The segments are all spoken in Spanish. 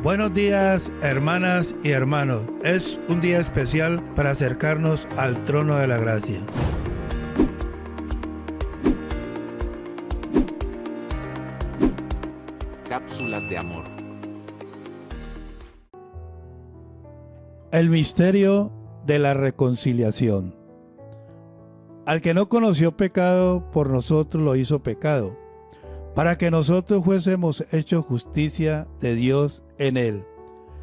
Buenos días, hermanas y hermanos. Es un día especial para acercarnos al trono de la gracia. Cápsulas de amor. El misterio de la reconciliación. Al que no conoció pecado, por nosotros lo hizo pecado, para que nosotros fuésemos hechos justicia de Dios en él.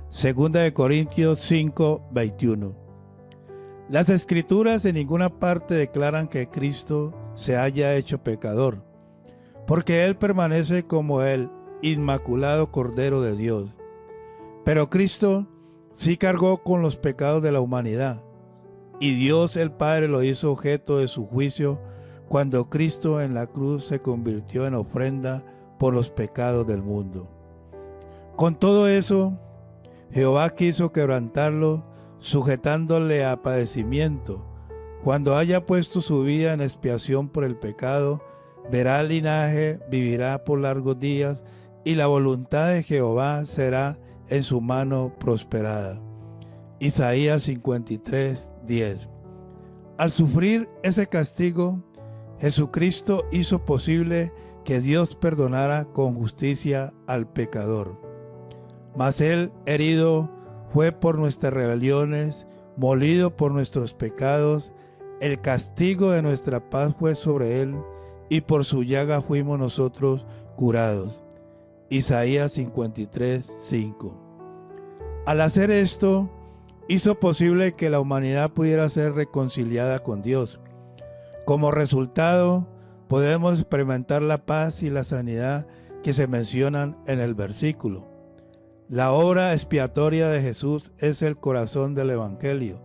Segunda de Corintios 5:21. Las Escrituras en ninguna parte declaran que Cristo se haya hecho pecador, porque Él permanece como el inmaculado Cordero de Dios. Pero Cristo sí cargó con los pecados de la humanidad, y Dios el Padre lo hizo objeto de su juicio cuando Cristo en la cruz se convirtió en ofrenda por los pecados del mundo. Con todo eso, Jehová quiso quebrantarlo, sujetándole a padecimiento. Cuando haya puesto su vida en expiación por el pecado, verá el linaje, vivirá por largos días, y la voluntad de Jehová será en su mano prosperada. Isaías 53:10. Al sufrir ese castigo, Jesucristo hizo posible que Dios perdonara con justicia al pecador. Mas Él herido fue por nuestras rebeliones, molido por nuestros pecados, el castigo de nuestra paz fue sobre Él, y por su llaga fuimos nosotros curados. Isaías 53:5. Al hacer esto, hizo posible que la humanidad pudiera ser reconciliada con Dios. Como resultado, podemos experimentar la paz y la sanidad que se mencionan en el versículo. La obra expiatoria de Jesús es el corazón del Evangelio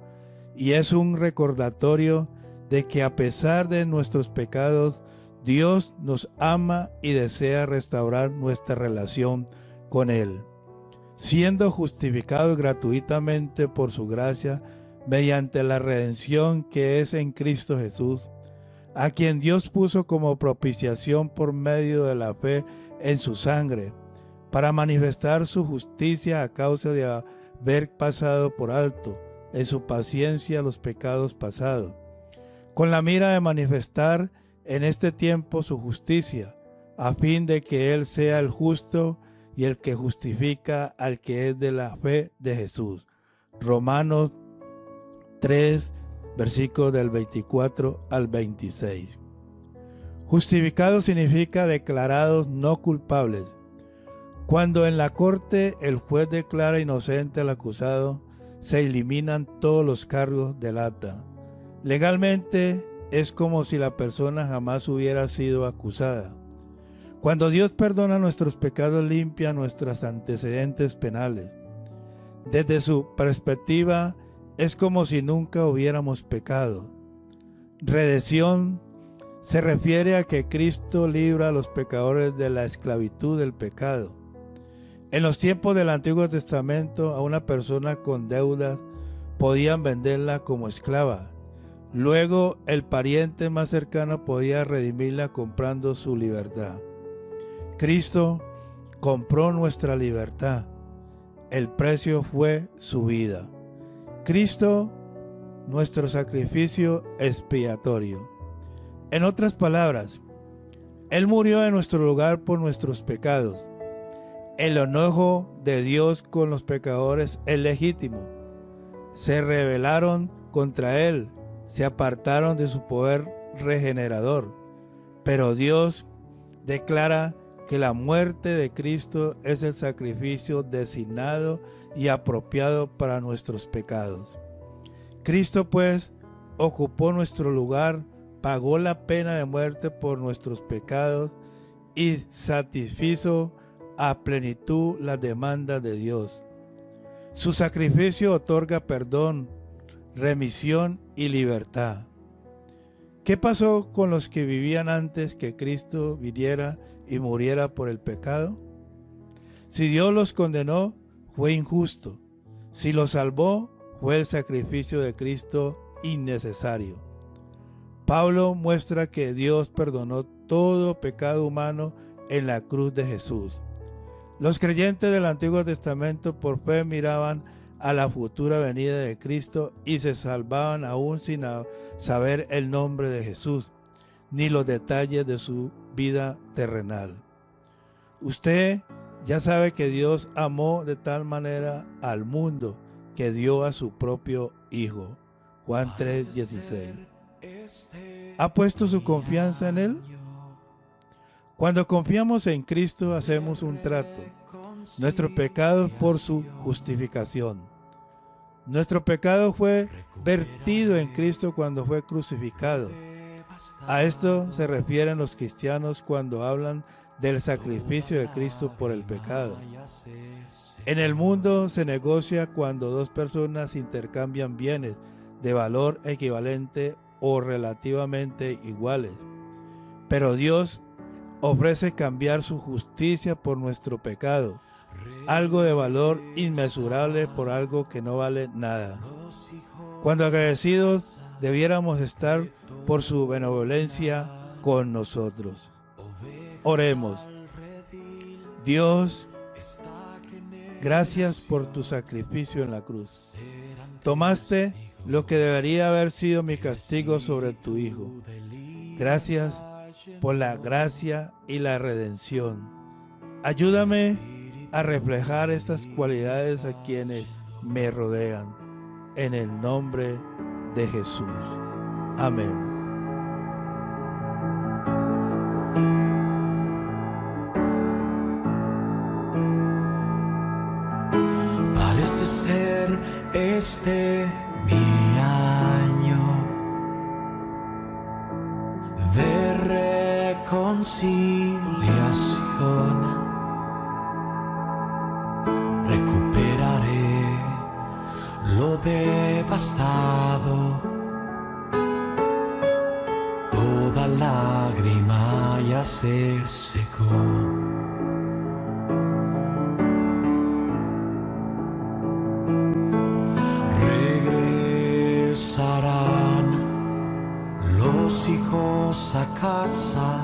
y es un recordatorio de que a pesar de nuestros pecados, Dios nos ama y desea restaurar nuestra relación con Él. Siendo justificados gratuitamente por su gracia mediante la redención que es en Cristo Jesús, a quien Dios puso como propiciación por medio de la fe en su sangre, para manifestar su justicia a causa de haber pasado por alto en su paciencia los pecados pasados, con la mira de manifestar en este tiempo su justicia, a fin de que Él sea el justo y el que justifica al que es de la fe de Jesús. Romanos 3, versículos del 24 al 26. Justificados significa declarados no culpables. Cuando en la corte el juez declara inocente al acusado, se eliminan todos los cargos del acta. Legalmente es como si la persona jamás hubiera sido acusada. Cuando Dios perdona nuestros pecados, limpia nuestros antecedentes penales. Desde su perspectiva, es como si nunca hubiéramos pecado. Redención se refiere a que Cristo libra a los pecadores de la esclavitud del pecado. En los tiempos del Antiguo Testamento, a una persona con deudas podían venderla como esclava. Luego, el pariente más cercano podía redimirla comprando su libertad. Cristo compró nuestra libertad. El precio fue su vida. Cristo, nuestro sacrificio expiatorio. En otras palabras, Él murió en nuestro lugar por nuestros pecados. El enojo de Dios con los pecadores es legítimo. Se rebelaron contra Él, se apartaron de su poder regenerador. Pero Dios declara que la muerte de Cristo es el sacrificio designado y apropiado para nuestros pecados. Cristo, pues, ocupó nuestro lugar, pagó la pena de muerte por nuestros pecados y satisfizo a plenitud las demandas de Dios. Su sacrificio otorga perdón, remisión y libertad. ¿Qué pasó con los que vivían antes que Cristo viniera y muriera por el pecado? Si Dios los condenó, fue injusto. Si los salvó, fue el sacrificio de Cristo innecesario. Pablo muestra que Dios perdonó todo pecado humano en la cruz de Jesús. Los creyentes del Antiguo Testamento por fe miraban a la futura venida de Cristo y se salvaban aún sin saber el nombre de Jesús, ni los detalles de su vida terrenal. Usted ya sabe que Dios amó de tal manera al mundo que dio a su propio Hijo. Juan 3:16. ¿Ha puesto su confianza en Él? Cuando confiamos en Cristo hacemos un trato. Nuestro pecado por su justificación. Nuestro pecado fue vertido en Cristo cuando fue crucificado. A esto se refieren los cristianos cuando hablan del sacrificio de Cristo por el pecado. En el mundo se negocia cuando dos personas intercambian bienes de valor equivalente o relativamente iguales. Pero Dios ofrece cambiar su justicia por nuestro pecado, algo de valor inmesurable por algo que no vale nada. Cuando agradecidos debiéramos estar por su benevolencia con nosotros. Oremos. Dios, gracias por tu sacrificio en la cruz. Tomaste lo que debería haber sido mi castigo sobre tu Hijo. Gracias por la gracia y la redención. Ayúdame a reflejar estas cualidades a quienes me rodean. En el nombre de Jesús. Amén. Parece ser este mi año de reconciliación. Recuperaré lo devastado, toda lágrima ya se secó. Regresarán los hijos a casa.